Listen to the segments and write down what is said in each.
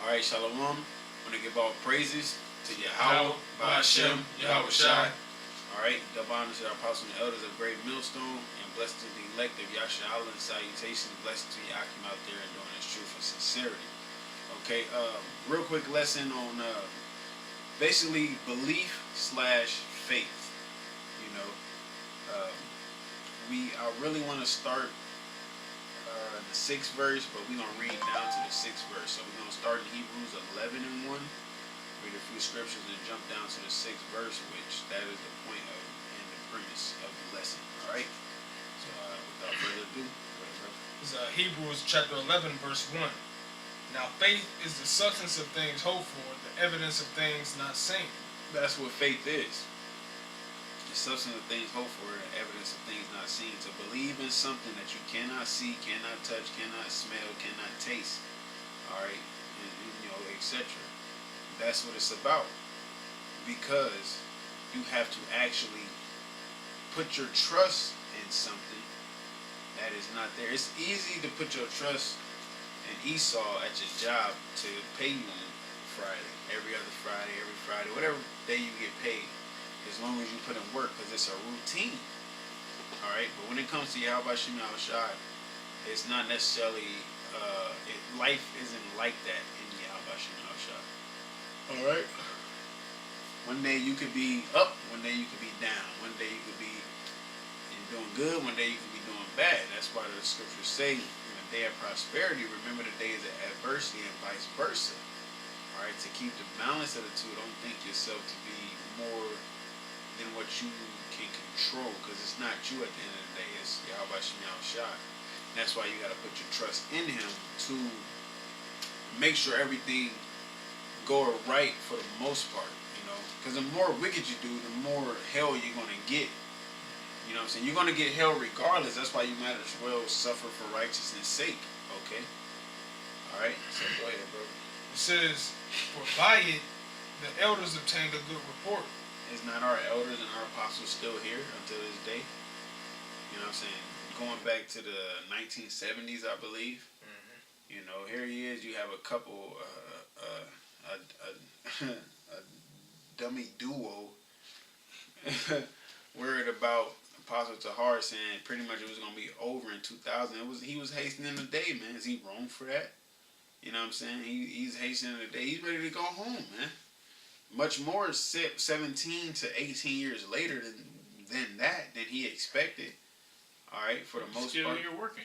All right, Shalom. I want to give all praises to Yahweh, Ba'ashem, Yahweh Shai. All right, double honors to our apostles and elders of Great Millstone, and blessed to the elect of Yasha Allah, and salutations, blessed to Yakim out there and doing this truth and sincerity. Okay, real quick lesson on basically belief slash faith. You know, I really want to start the 6th verse, but we're going to read down to the 6th verse. So we're going to start in Hebrews 11 and 1, read a few scriptures, and jump down to the 6th verse, which that is the point of and the premise of the lesson. All right? So without further ado, go ahead, bro. It's Hebrews chapter 11, verse 1. Now faith is the substance of things hoped for, the evidence of things not seen. That's what faith is. The substance of things hoped for, the evidence of things not seen. To believe in something that you cannot see, cannot touch, cannot smell, cannot taste. All right, and you know, etc. That's what it's about. Because you have to actually put your trust in something that is not there. It's easy to put your trust in Esau at your job to pay you on Friday, every other Friday, whatever day you get paid. As long as you put in work, because it's a routine. Alright, but when it comes to Yahweh Shem Shai, it's not necessarily, life isn't like that in Yahweh Shem Shai. Alright? One day you could be up, one day you could be down. One day you could be doing good, one day you could be doing bad. That's why the scriptures say, in the day of prosperity, remember the days of adversity and vice versa. Alright, to keep the balance of the two, don't think yourself to be more than what you can control, because it's not you at the end of the day, it's Yahweh Shem Shai. That's why you got to put your trust in him to make sure everything go right for the most part, you know, because the more wicked you do, the more hell you're going to get. You know what I'm saying? You're going to get hell regardless. That's why you might as well suffer for righteousness' sake, okay? Alright, so go ahead, bro. It says, for by it the elders obtained a good report. Is not our elders and our apostles still here until this day? You know what I'm saying? Going back to the 1970s, I believe. Mm-hmm. You know, here he is. You have a couple, a dummy duo worried about Apostle Tahar saying pretty much it was going to be over in 2000. He was hastening the day, man. Is he wrong for that? You know what I'm saying? He's hastening the day. He's ready to go home, man. Much more 17 to 18 years later than he expected. All right, for the most still part. Still here working.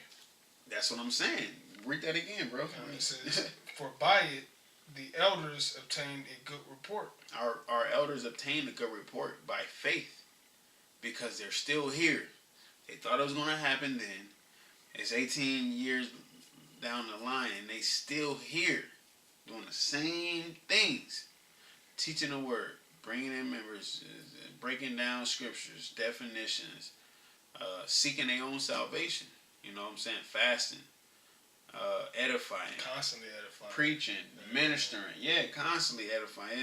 That's what I'm saying. Read that again, bro. It says, for by it the elders obtained a good report. Our elders obtained a good report by faith, because they're still here. They thought it was going to happen then. It's 18 years down the line, and they still here doing the same things. Teaching the word, bringing in members, breaking down scriptures, definitions, seeking their own salvation. You know what I'm saying? Fasting, edifying, constantly edifying, preaching, ministering. Yeah, constantly edifying.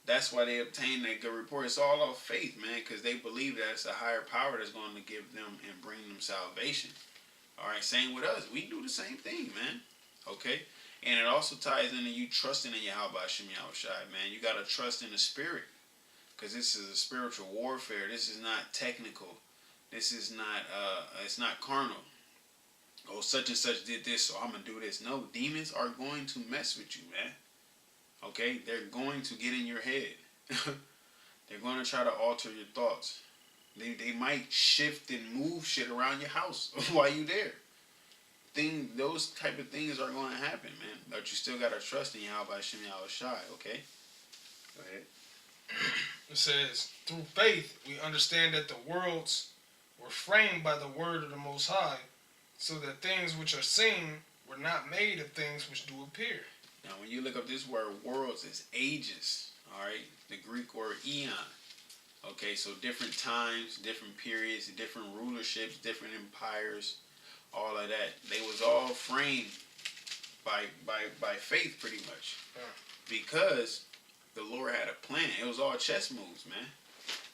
That's why they obtain that good report. It's all off faith, man, because they believe that it's a higher power that's going to give them and bring them salvation. All right, same with us. We do the same thing, man. Okay. And it also ties into you trusting in Yahweh Shem Shai, man. You got to trust in the spirit, because this is a spiritual warfare. This is not technical. This is not, it's not carnal. Oh, such and such did this, so I'm going to do this. No, demons are going to mess with you, man. Okay? They're going to get in your head. They're going to try to alter your thoughts. They might shift and move shit around your house while you're there. Those type of things are going to happen, man. But you still got to trust in Yahweh Shem Shai, okay? Go ahead. It says, through faith we understand that the worlds were framed by the word of the Most High, so that things which are seen were not made of things which do appear. Now, when you look up this word worlds, it's ages, all right? The Greek word eon. Okay, so different times, different periods, different rulerships, different empires, all of that. They was all framed by faith, pretty much. Because the Lord had a plan. It was all chess moves, man.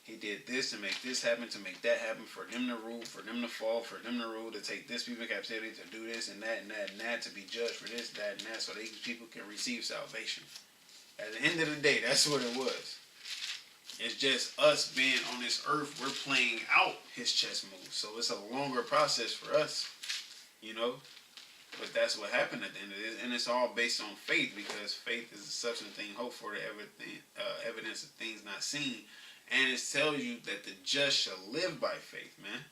He did this to make this happen, to make that happen, for them to rule, for them to fall, for them to rule, to take this people in captivity, to do this and that and that and that, to be judged for this, that, and that, so these people can receive salvation. At the end of the day, that's what it was. It's just us being on this earth, we're playing out his chess moves. So it's a longer process for us, you know. But that's what happened at the end of this. And it's all based on faith, because faith is the substance of things hoped for, the evidence of things not seen. And it tells you that the just shall live by faith, man.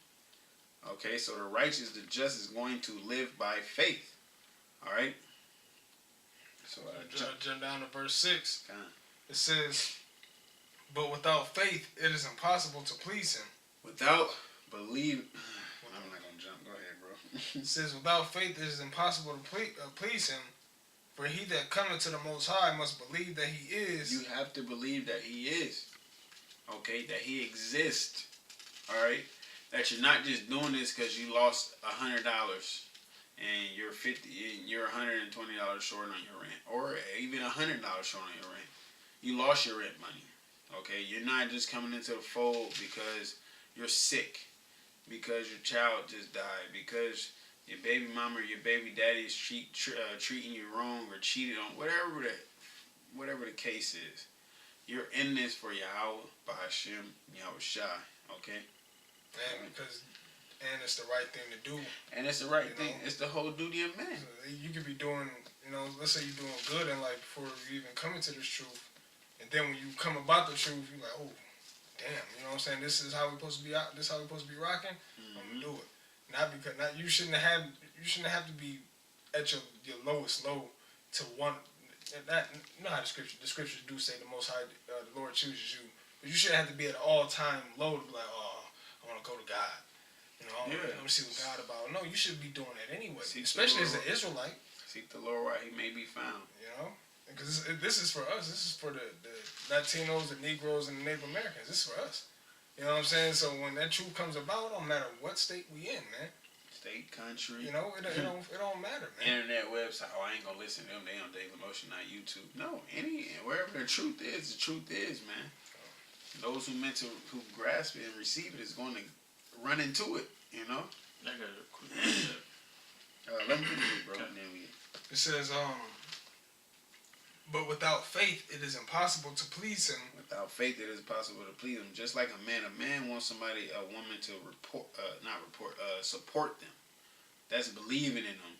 Okay, so the righteous, the just is going to live by faith. All right? So jump down to verse 6. It says, but without faith, it is impossible to please him. Without believe, I'm not going to jump. Go ahead, bro. It says, without faith, it is impossible to please him. For he that cometh to the Most High must believe that he is. You have to believe that he is. Okay, that he exists. All right, that you're not just doing this because you lost $100 and you're $120 short on your rent, or even $100 short on your rent. You lost your rent money. Okay, you're not just coming into the fold because you're sick, because your child just died, because your baby mama or your baby daddy is treating you wrong or cheated on, whatever the case is. You're in this for Yahweh, Ba'ashem, Yahweh Shai, okay? And it's the right thing to do. And it's the right thing. It's the whole duty of man. You could be doing, let's say you're doing good in life before you even come into this truth. And then when you come about the truth, you're like, oh, damn, you know what I'm saying? This is how we're supposed to be out. This is how we're supposed to be rocking. I'm gonna do it. You shouldn't have to be at your lowest low to want. That, you know how the scriptures do say the Most High, the Lord chooses you, but you shouldn't have to be at an all-time low to be like, oh, I want to go to God. I want to see what God about. No, you should be doing that anyway, especially as an Israelite. Seek the Lord while he may be found. Because this is for us. This is for the Latinos, the Negroes, and the Native Americans. This is for us. You know what I'm saying? So when that truth comes about, it don't matter what state we in, man. State, country. It don't matter, man. Internet website. Oh, I ain't gonna listen to them. They on David Motion, not YouTube. No, wherever the truth is, man. Those who grasp it and receive it is going to run into it. You know. I got a quick question. Let me read, bro. And then it says, but without faith, it is impossible to please him. Without faith, it is possible to please him. Just like a man wants a woman to support them. That's believing in them.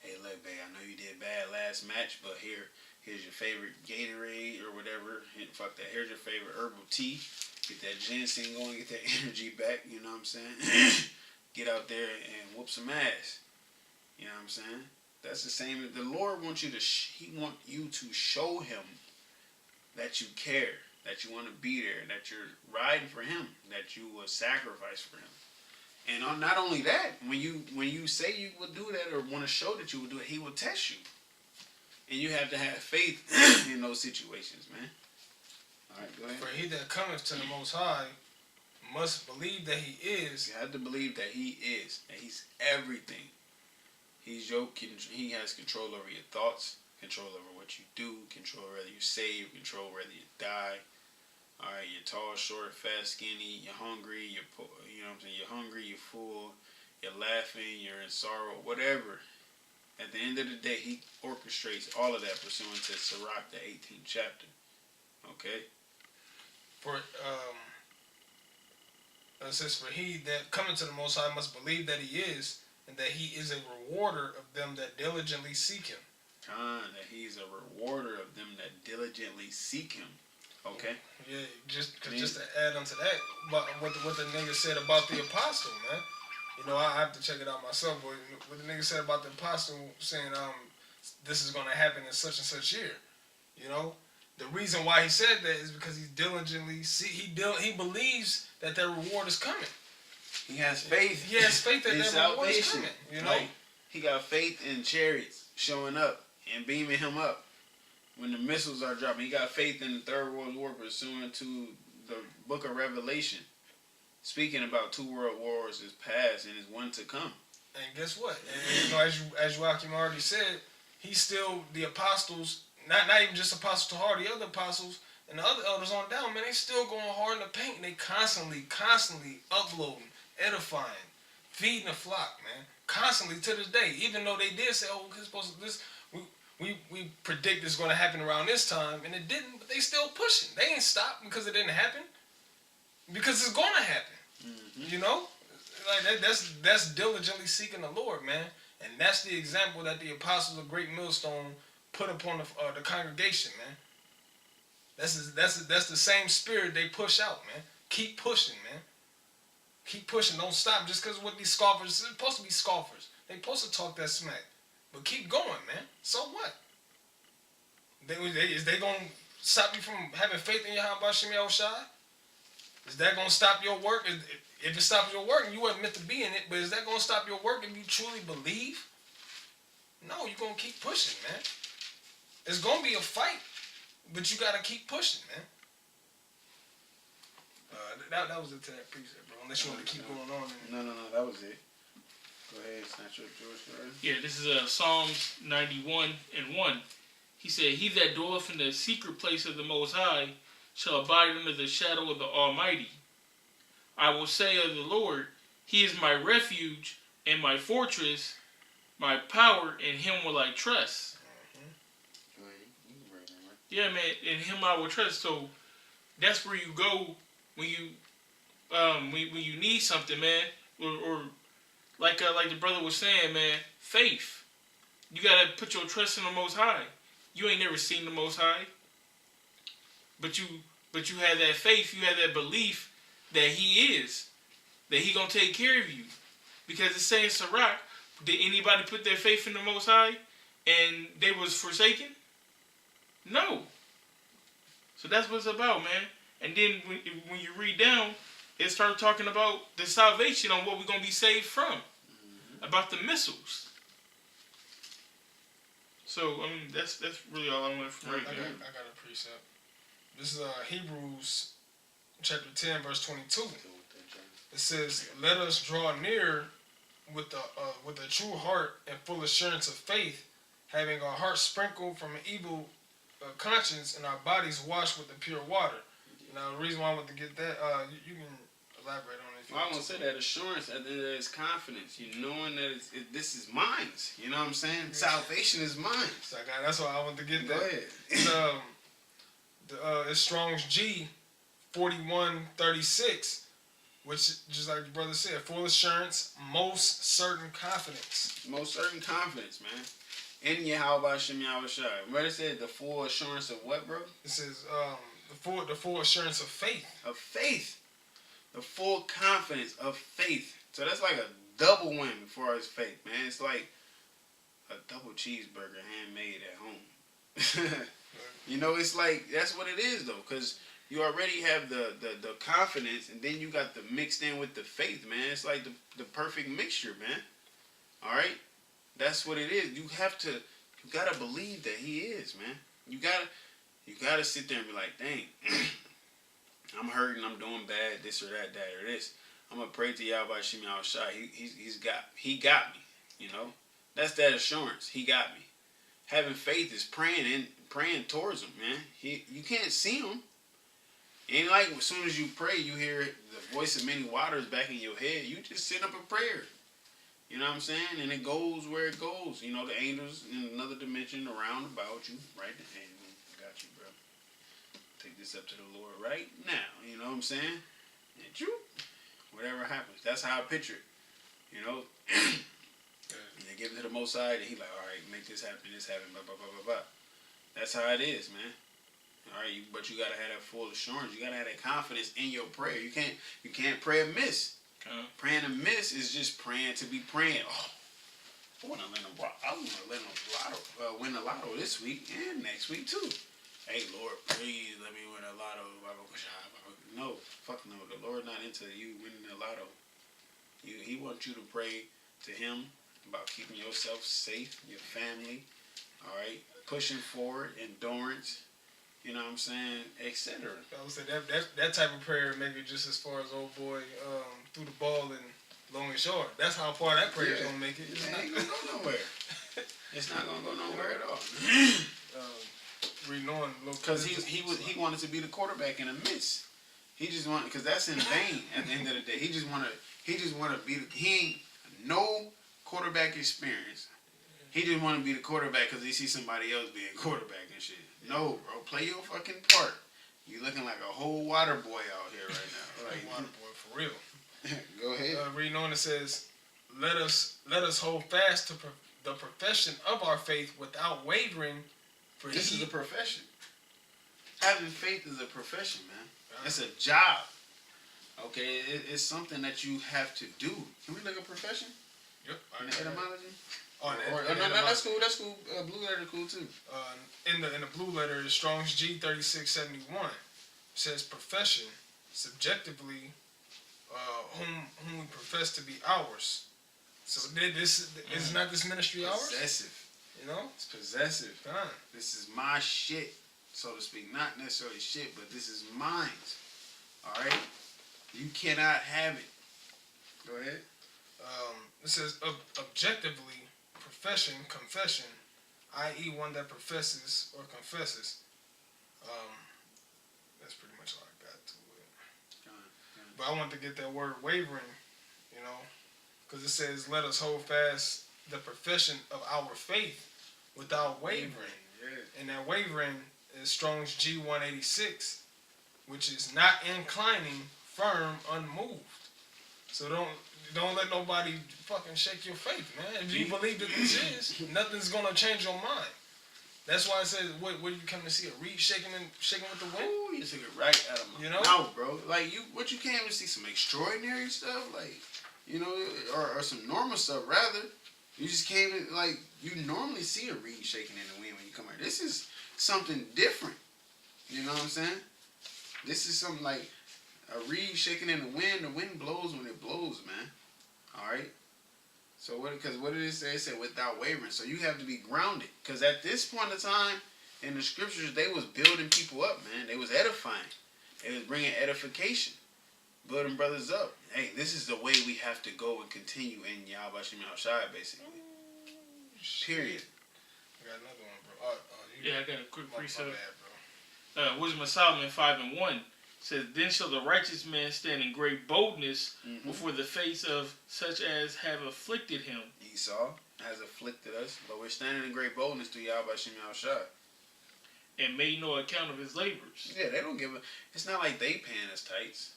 Hey, look, babe, I know you did bad last match, but here's your favorite Gatorade or whatever. Fuck that. Here's your favorite herbal tea. Get that ginseng going, get that energy back. You know what I'm saying? Get out there and whoop some ass. You know what I'm saying? That's the same. The Lord wants you to. He wants you to show him that you care, that you want to be there, that you're riding for him, that you will sacrifice for him. And not only that, when you say you will do that or want to show that you will do it, he will test you. And you have to have faith in those situations, man. All right, go ahead. For he that cometh to the Most High must believe that he is. You have to believe that he is, that he's everything. He has control over your thoughts, control over what you do, control whether you save, control whether you die. All right, you're tall, short, fat, skinny, you're hungry, you're poor, you know what I'm saying? You're hungry, you're full, you're laughing, you're in sorrow, whatever. At the end of the day, he orchestrates all of that pursuant to Sirach, the 18th chapter. Okay? It says, for he that cometh to the Most High must believe that he is, and that he is a rewarder of them that diligently seek him. That he's a rewarder of them that diligently seek him. Okay? Yeah, just to add on to that, but what the nigga said about the apostle, man. I have to check it out myself, but what the nigga said about the apostle saying, this is going to happen in such and such year. The reason why he said that is because he's diligently he believes that their reward is coming. He has faith. He has faith that their reward is coming. Like, he got faith in chariots showing up and beaming him up when the missiles are dropping. He got faith in the Third World War pursuant to the Book of Revelation, speaking about 2 world wars is past and is one to come. And guess what? And, as Joachim already said, he's still the apostles. Not even just Apostle Tahar, the other apostles, and the other elders on down, man, they still going hard in the paint, and they constantly uploading, edifying, feeding the flock, man, constantly to this day. Even though they did say, "Oh, we're supposed to this," we predict it's going to happen around this time, and it didn't. But they still pushing. They ain't stopped because it didn't happen. Because it's going to happen. Mm-hmm. You know, like that's diligently seeking the Lord, man, and that's the example that the apostles of Great Millstone put upon the congregation, man. That's the same spirit they push out, man. Keep pushing, man. Keep pushing. Don't stop just because what these scoffers, they're supposed to be scoffers. They supposed to talk that smack. But keep going, man. So what? Is they going to stop you from having faith in Yahweh Shem Yahushua? Is that going to stop your work? If it stops your work, and you weren't meant to be in it, but is that going to stop your work if you truly believe? No, you're going to keep pushing, man. It's going to be a fight, but you got to keep pushing, man. That was it to that precept, bro. Unless you want to keep going on. No, that was it. Go ahead, snatch up George. Yeah, this is Psalms 91:1. He said, "He that dwelleth in the secret place of the Most High shall abide under the shadow of the Almighty. I will say of the Lord, He is my refuge and my fortress, my power, in Him will I trust." Yeah, man, in Him I will trust. So that's where you go when you when you need something, man, or like the brother was saying, man, faith. You gotta put your trust in the Most High. You ain't never seen the Most High, but you have that faith. You have that belief that He is, that He gonna take care of you, because it's saying Sirach. Did anybody put their faith in the Most High and they was forsaken? No. So that's what it's about, man. And then when you read down, it starts talking about the salvation on what we're going to be saved from. Mm-hmm. About the missiles. So, I mean, that's really all I want from right there. I got a precept. This is Hebrews chapter 10, verse 22. It says, "Let us draw near with a true heart and full assurance of faith, having our hearts sprinkled from an evil conscience and our bodies washed with the pure water." Now, the reason why I want to get that, you can elaborate on it. Well, I want to say that assurance, at the end of that, is confidence. You knowing that this is mine. You know what I'm saying? Salvation is mine. So that's why I want to get that. Go ahead. It's Strong's G 4136, which, just like the brother said, full assurance, most certain confidence. Most certain confidence, man. In Yahweh Shem Yahushua. Remember it said the full assurance of what, bro? It says the full assurance of faith. Of faith. The full confidence of faith. So that's like a double win as far as faith, man. It's like a double cheeseburger handmade at home. You know, it's like, that's what it is, though, because you already have the confidence, and then you got the mixed in with the faith, man. It's like the perfect mixture, man. All right? That's what it is. You gotta believe that He is, man. You gotta sit there and be like, dang, I'm hurting, I'm doing bad, this or that or this. I'm gonna pray to Yahweh Shem Yahushua. He got me, you know? That's that assurance. He got me. Having faith is praying towards Him, man. You can't see Him. Ain't like as soon as you pray, you hear the voice of many waters back in your head. You just sit up in prayer. You know what I'm saying? And it goes where it goes. You know, the angels in another dimension around about you. Right there. Hey, I got you, bro. Take this up to the Lord right now. You know what I'm saying? And whatever happens. That's how I picture it. You know? And they give it to the Most High, and He like, all right, make this happen, blah, blah, blah, blah, blah. That's how it is, man. All right, but you got to have that full assurance. You got to have that confidence in your prayer. You can't pray amiss. Praying amiss is just praying to be praying. Oh, I want to win the lotto this week and next week too. Hey, Lord, please let me win the lotto. No, fuck no. The Lord not into you winning the lotto. He wants you to pray to Him about keeping yourself safe, your family, all right, pushing forward, endurance, you know what I'm saying, etc. I would say that type of prayer, maybe just as far as old boy threw the ball and long and short. That's how far that prayer is gonna make it. It ain't gonna go nowhere. It's not gonna go nowhere at all. reading on. Because he wanted to be the quarterback in the midst. He just wanted, because that's in vain at the end of the day. He just want to be, he ain't no quarterback experience. He just want to be the quarterback because he see somebody else being quarterback and shit. No, bro, play your fucking part. You looking like a whole water boy out here right now. Like, water boy for real. Go ahead. Reading on, it says, let us hold fast to the profession of our faith without wavering. For This is a profession. Having faith is a profession, man. It's a job. Okay, it's something that you have to do. Can we look at profession? Yep. In the etymology? No, that's cool. That's cool. Blue letter cool too. In the blue letter, Strong's G 3671 says profession subjectively, whom we profess to be ours. So this is not this ministry ours. Possessive. You know, it's possessive. Fine. This is my shit, so to speak. Not necessarily shit, but this is mine. All right. You cannot have it. Go ahead. It says objectively, profession, confession, i.e., one that professes or confesses. That's pretty much all I got to it. But I want to get that word wavering, you know, because it says, "Let us hold fast the profession of our faith without wavering." Yeah. And that wavering is Strong's G186, which is not inclining, firm, unmoved. So don't let nobody fucking shake your faith, man. If you believe that this is, nothing's gonna change your mind. That's why it says, what do you come to see? A reed shaking with the wind? Ooh, you took it right out of my mouth, bro. Like, you can't even see some extraordinary stuff, like, you know, or some normal stuff, rather. You just can't even, like, you normally see a reed shaking in the wind when you come here. This is something different. You know what I'm saying? This is something like a reed shaking in the wind blows when it blows, man. Alright? So what did it say? It said without wavering. So you have to be grounded. Because at this point in time, in the scriptures, they was building people up, man. They was edifying. They was bringing edification. Building brothers up. Hey, this is the way we have to go and continue in Yahweh Shem Shai, basically. Period. I got another one, bro. Yeah, I got a quick precept. My bad, bro. Wisdom of Solomon 5:1 says, "Then shall the righteous man stand in great boldness before the face of such as have afflicted him." Esau has afflicted us, but we're standing in great boldness through Yahweh Shem Shai. And made no account of his labors. Yeah, they don't give a... It's not like they paying us tights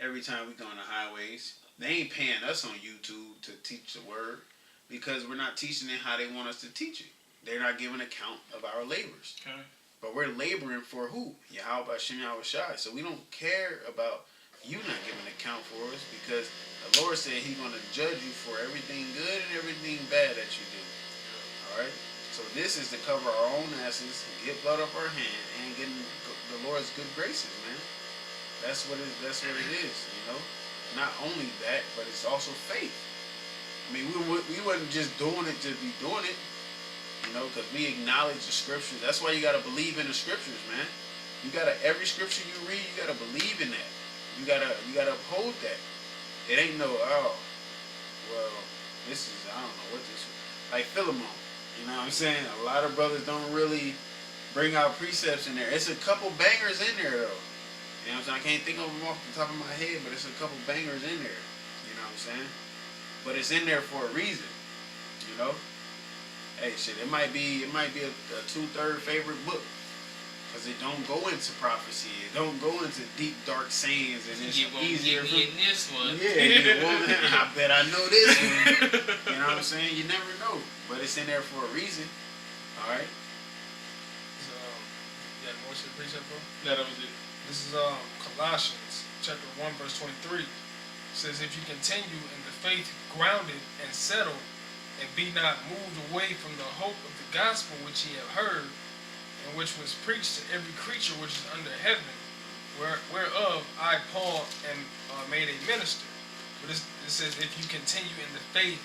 every time we go on the highways. They ain't paying us on YouTube to teach the word because we're not teaching it how they want us to teach it. They're not giving account of our labors. Okay. But we're laboring for who? Yahweh Shem Shai. So we don't care about you not giving account for us because the Lord said He's going to judge you for everything good and everything bad that you do. All right? So this is to cover our own asses, get blood off our hand, and get the Lord's good graces, man. That's what it is, you know. Not only that, but it's also faith. I mean, we wasn't just doing it to be doing it, you know, because we acknowledge the scriptures. That's why you gotta believe in the scriptures, man. You gotta, every scripture you read, you gotta believe in that. You gotta uphold that. It ain't no, oh, well, this is, I don't know what this is. Like Philemon. You know what I'm saying? A lot of brothers don't really bring out precepts in there. It's a couple bangers in there, though. You know what I'm saying? I can't think of them off the top of my head, but it's a couple bangers in there. You know what I'm saying? But it's in there for a reason. You know? Hey, shit, it might be a 2/3 favorite book. Because it don't go into prophecy. It don't go into deep, dark sayings. And it's easier for... in this one. Yeah, I bet I know this one. You know what I'm saying? You never know. But it's in there for a reason. Alright? So, yeah, more to the precept, bro? No, that was it. This is Colossians chapter 1, verse 23. It says, "If you continue in the faith grounded and settled, and be not moved away from the hope of the gospel which ye have heard, and which was preached to every creature which is under heaven, whereof I, Paul, am made a minister." But it says, if you continue in the faith,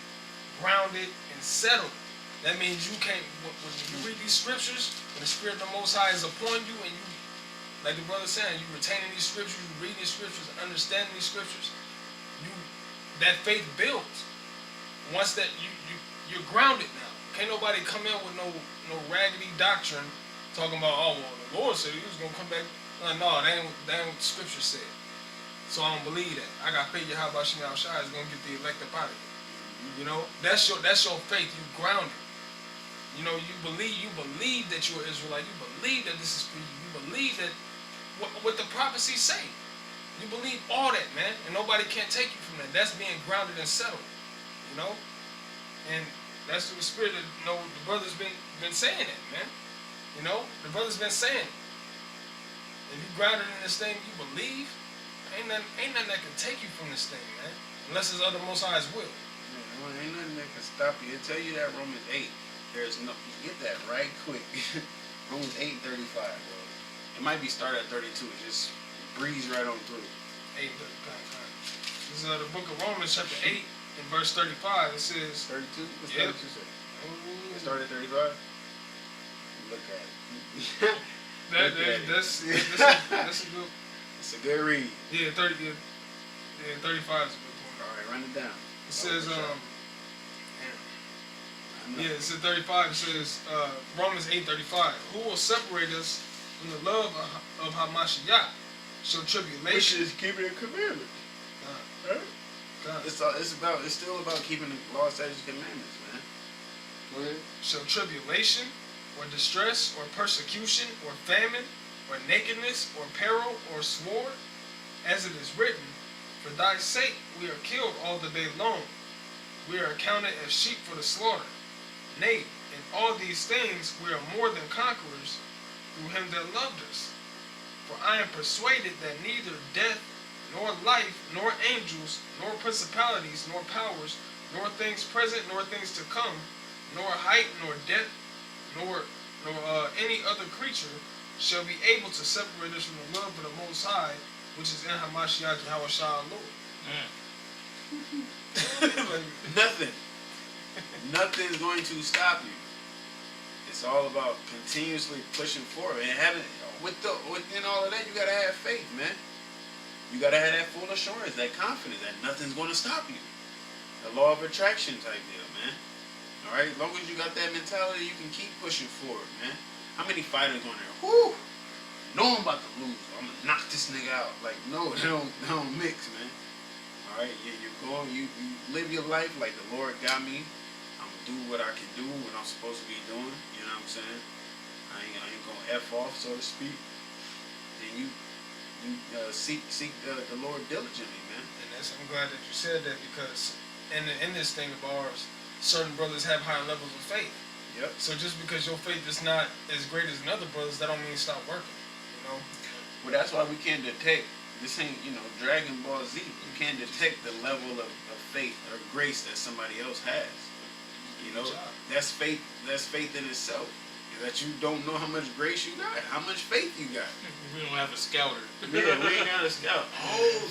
grounded and settled. That means you can't, when you read these scriptures, when the Spirit of the Most High is upon you, and you, like the brother saying, you retaining these scriptures, you reading these scriptures, understanding these scriptures, that faith builds. Once that you're grounded now. Can't nobody come in with no raggedy doctrine talking about, oh, well, the Lord said he was going to come back. No, that ain't what the scripture said. So I don't believe that. I got faith that Yahweh Shai is going to get the elect up out of here. You know, that's your faith. You grounded. You know, you believe that you're an Israelite. You believe that this is for you. You believe that what the prophecies say. You believe all that, man, and nobody can't take you from that. That's being grounded and settled. You know, and that's the spirit that the brother's been saying it, man. You know, the brother's been saying it. If you grounded in this thing, you believe. Ain't nothing that can take you from this thing, man. Unless it's other Most High's will. Man, ain't nothing that can stop you. It'll tell you that Romans 8. There's no. You get that right quick. Romans 8:35, bro. It might be started at 32. Just breeze right on through. 8:35. This is the book of Romans, chapter 8, in verse 35. It says 32. What's Yep. 32 say? It started at 35. Look at it. that's a good. It's a good read. Yeah, 30. Yeah, 35 is a good point. All right, run it down. It says I know. Yeah, it says 35. It says Romans 8:35. Who will separate us from the love of Hamashiach? Shall tribulation? Which is keeping the commandments. Right? God. It's still about keeping the law, statutes, commandments, man. Go ahead. Shall tribulation, or distress, or persecution, or famine, or nakedness, or peril, or sword? As it is written, for thy sake we are killed all the day long. We are accounted as sheep for the slaughter. Nay, in all these things we are more than conquerors through him that loved us. For I am persuaded that neither death, nor life, nor angels, nor principalities, nor powers, nor things present, nor things to come, nor height, nor depth, nor any other creature shall be able to separate us from the love of the Most High, which is in Hamashiach Yahweh Shai our Lord. Nothing. Nothing's going to stop you. It's all about continuously pushing forward and having within all of that. You gotta have faith, man. You gotta have that full assurance, that confidence that nothing's going to stop you. The law of attraction type deal, man. All right, as long as you got that mentality, you can keep pushing forward, man. How many fighters on there? Whoo! Know I'm about to lose. I'm gonna knock this nigga out. Like, no, they don't mix, man. All right, you live your life like the Lord got me. I'm gonna do what I can do, what I'm supposed to be doing. You know what I'm saying? I ain't gonna F off, so to speak. And you seek the Lord diligently, man. And I'm glad that you said that, because in this thing of ours, certain brothers have higher levels of faith. Yep. So just because your faith is not as great as another brother's, that don't mean stop working. You know. Well, that's why we can't detect. This ain't, Dragon Ball Z. You can't detect the level of faith or grace that somebody else has. That's faith. That's faith in itself. That you don't know how much grace you got, how much faith you got. We don't have a scouter. Yeah, we ain't got a scout. Oh,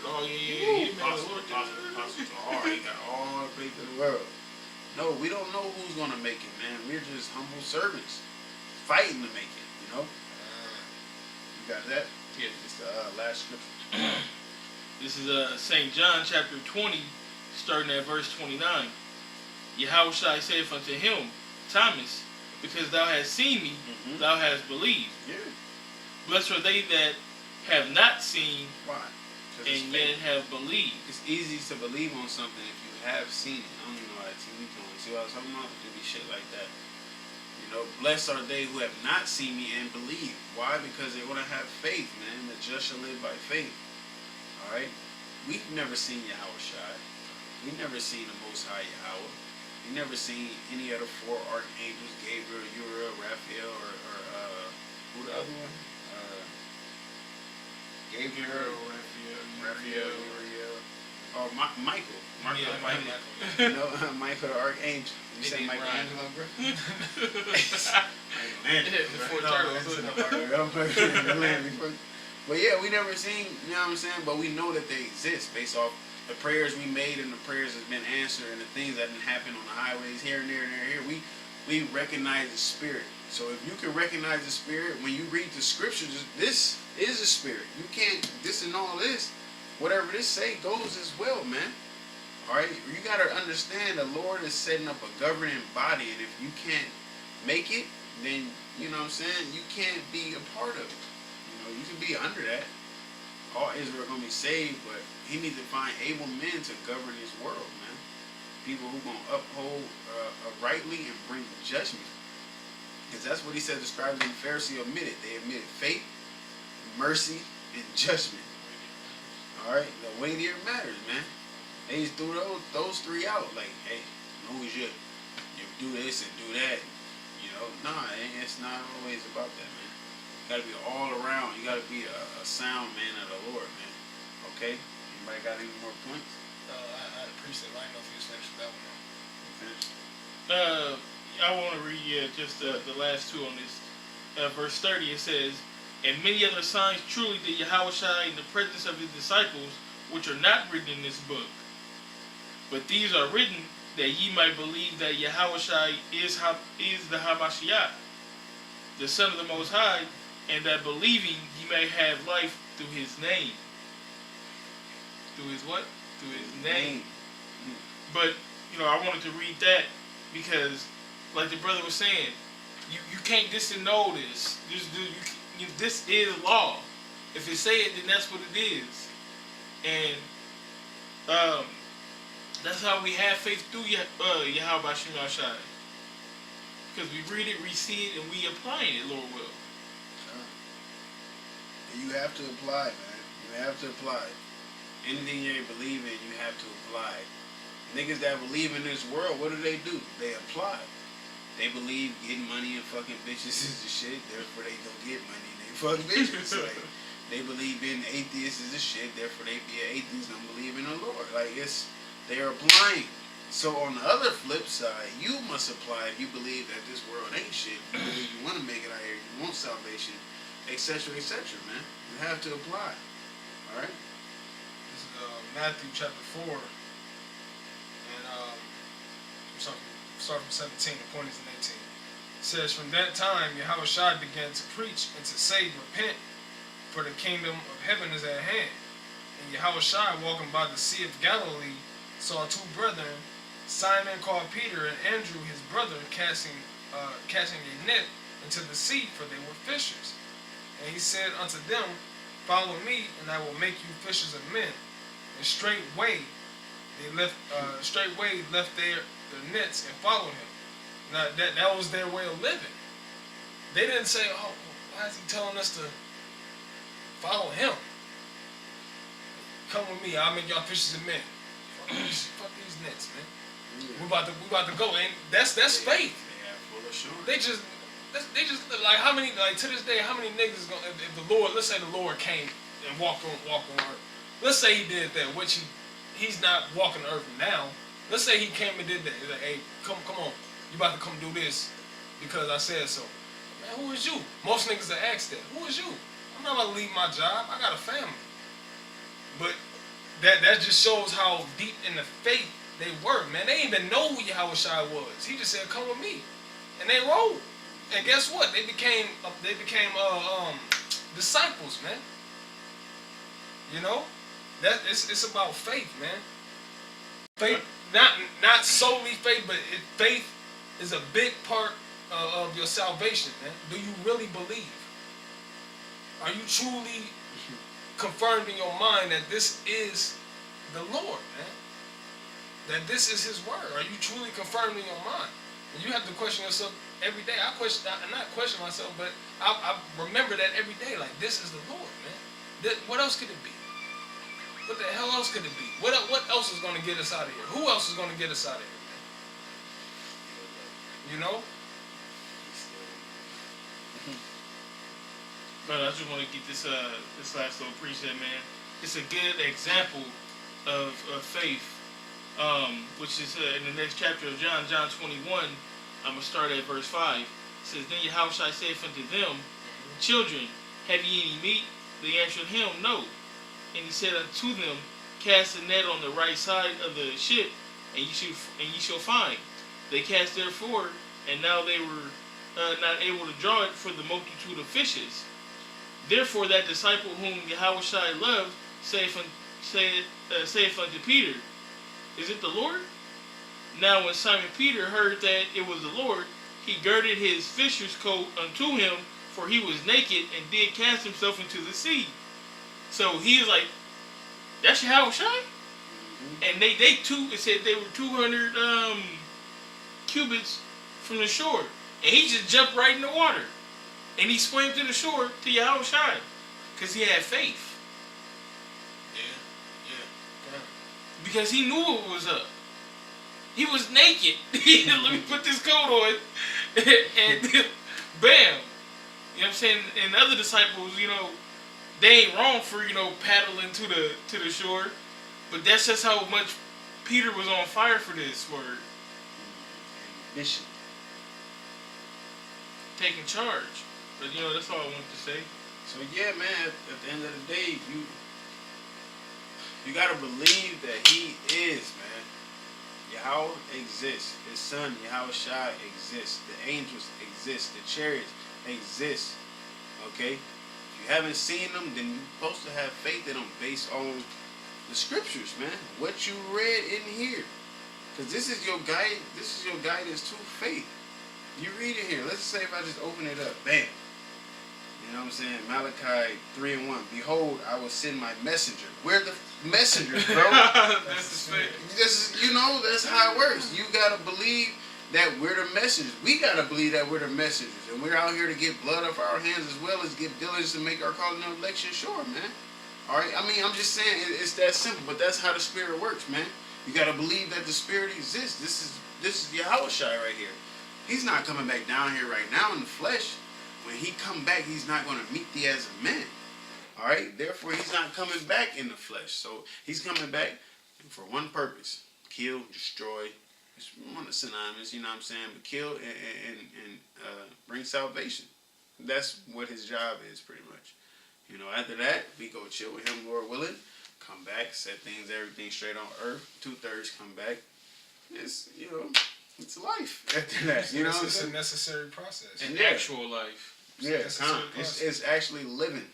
Oh yeah. He got all the faith in the world. No, we don't know who's gonna make it, man. We're just humble servants, fighting to make it. You got that? Yeah. It's the last scripture. This is St. John chapter 20, starting at verse 29. Yahweh saith unto him, Thomas, because thou hast seen me, thou hast believed. Yeah. Blessed are they that have not seen Why? and yet have believed. It's easy to believe on something if you have seen it. I don't even know how TV doing. See what I was talking about? There be shit like that. Blessed are they who have not seen me and believe. Why? Because they're going to have faith, man. The just shall live by faith. All right? We've never seen Yahweh Shai. We've never seen the Most High Yahweh. We've never seen any of the four archangels, Gabriel, Uriel, Raphael, or who the other one? Gabriel, Raphael, Uriel. Oh, Michael. Michael. Michael the archangel. You say Michelangelo, bro? But yeah, we never seen, you know what I'm saying? But we know that they exist based off the prayers we made and the prayers that's been answered and the things that didn't happen on the highways here and there and there here. We recognize the spirit. So if you can recognize the spirit when you read the scriptures, this is a spirit. You can't, this and all this, whatever this say goes as well, man. All right, you got to understand the Lord is setting up a governing body, and if you can't make it, then you know what I'm saying, you can't be a part of it. You know, you can be under that. All Israel gonna be saved, but he needs to find able men to govern his world, man. People who gonna uphold rightly and bring judgment. Because that's what he said the scribes and the Pharisees admitted. They admitted faith, mercy, and judgment. Alright? The weightier matters, man. They just threw those three out. Like, hey, as long as you do this and do that, you know, nah, it's not always about that, man. You gotta be all around. You gotta be a sound man of the Lord, man. Okay? Anybody got any more points? I appreciate it. I didn't know if you was finished with that one. You finished? I want to read just the last two on this. Verse 30, it says, "And many other signs truly did Yahushua in the presence of his disciples, which are not written in this book. But these are written that ye might believe that Yahushua is the Hamashiach, the Son of the Most High, and that believing ye may have life through his name." Through his what? Through his name. But, you know, I wanted to read that because, like the brother was saying, you can't disannul this. This is law. If it say it, then that's what it is. And that's how we have faith through Yahweh Shem Shai. Because we read it, we see it, and we apply it, Lord will. You have to apply, man. You have to apply. Anything you believe in, you have to apply. Niggas that believe in this world, what do? They apply. They believe getting money and fucking bitches is the shit, therefore they don't get money and they fuck bitches. Like, they believe being atheists is the shit, therefore they be an atheist and don't believe in the Lord. Like, they're applying. So on the other flip side, you must apply if you believe that this world ain't shit. You believe you want to make it out here, you want salvation, etc., man. You have to apply. All right? This is Matthew chapter 4. And start from 17, the point is in 18. It says, "From that time, Yahushua began to preach and to say, Repent, for the kingdom of heaven is at hand. And Yahushua, walking by the Sea of Galilee, saw two brethren, Simon called Peter and Andrew his brother, casting a net into the sea, for they were fishers. And he said unto them, Follow me, and I will make you fishers of men. And straightway left their nets and followed him." Now that was their way of living. They didn't say, "Oh, why is he telling us to follow him? Come with me, I'll make y'all fishers of men." Fuck these nets, man. Yeah. We about to go, and that's faith. Yeah, full assurance. They just like how many, like to this day, how many niggas gonna, if the Lord, let's say the Lord came and walked on earth. Let's say he did that, which he's not walking the earth now. Let's say he came and did that. He's like, "Hey, come on, you about to come do this because I said so." Man, who is you? Most niggas that ask that. Who is you? I'm not gonna leave my job. I got a family. But that just shows how deep in the faith they were, man. They didn't even know who Yahushua was. He just said, "Come with me," and they rolled. And guess what? They became disciples, man. You know, it's about faith, man. Faith, not solely faith, but faith is a big part of your salvation, man. Do you really believe? Are you truly confirmed in your mind that this is the Lord, man? That this is His word? Are you truly confirmed in your mind? And you have to question yourself every day. I not question myself, but I remember that every day. Like, this is the Lord, man. What else could it be? What the hell else could it be? What else is going to get us out of here? Who else is going to get us out of here, man? You know? But I just want to get this last little precept, man. It's a good example of faith, which is in the next chapter of John 21. I'm going to start at verse 5. It says, "Then Yahushua saith unto them, Children, have ye any meat? They answered him, No. And he said unto them, Cast the net on the right side of the ship, and ye shall find. They cast therefore, and now they were not able to draw it for the multitude of fishes. Therefore that disciple whom Yahushua loved saith unto Peter, Is it the Lord? Now when Simon Peter heard that it was the Lord, he girded his fisher's coat unto him, for he was naked, and did cast himself into the sea. So he is like, that's Yahweh Shai? And they it said they were 200 cubits from the shore. And he just jumped right in the water. And he swam to the shore to Yahweh Shai. Because he had faith. Yeah. Because he knew what was up. He was naked. Let me put this coat on. And bam. You know what I'm saying? And the other disciples, they ain't wrong for, paddling to the shore. But that's just how much Peter was on fire for this word. Mission. Taking charge. But that's all I wanted to say. So yeah, man, at the end of the day, you gotta believe that he is, man. Yahweh exists. His son, Yahweh Shai, exists. The angels exist. The chariots exist. Okay? If you haven't seen them, then you're supposed to have faith in them based on the scriptures, man. What you read in here. Because this is your guide. This is your guidance to faith. You read it here. Let's say if I just open it up. Bam. You know what I'm saying? Malachi 3:1. Behold, I will send my messenger. We're the messengers, bro. That's the thing. This is, that's how it works. You gotta believe that we're the messengers. We gotta believe that we're the messengers, and we're out here to get blood off our hands as well as get diligence to make our calling and election sure, man. All right. I mean, I'm just saying it's that simple, but that's how the Spirit works, man. You gotta believe that the Spirit exists. This is Yahweh Shai right here. He's not coming back down here right now in the flesh. When he come back, he's not going to meet thee as a man. All right? Therefore, he's not coming back in the flesh. So he's coming back for one purpose. Kill, destroy. It's one of the synonymous, you know what I'm saying? But kill and bring salvation. That's what his job is pretty much. After that, we go chill with him, Lord willing. Come back, set everything straight on earth. 2/3 come back. It's, it's life after that. It's a necessary process. An actual life. Yeah, it's actually living.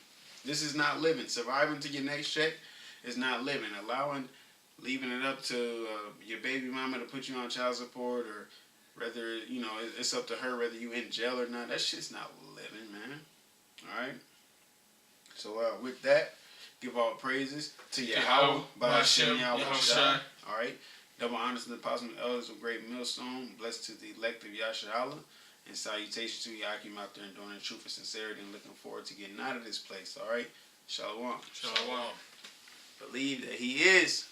This is not living. Surviving to your next check is not living. Leaving it up to your baby mama to put you on child support, or whether, it's up to her whether you in jail or not. That shit's not living, man. All right? So with that, give all praises to Yahweh, Ba'ashem Yahweh Shai. All right? Double honors to the apostles and elders of Great Millstone. Blessed to the elect of Yasha Allah. And salutations to Yakim out there and doing the truth and sincerity and looking forward to getting out of this place. All right? Shalom. Shalom. Believe that he is.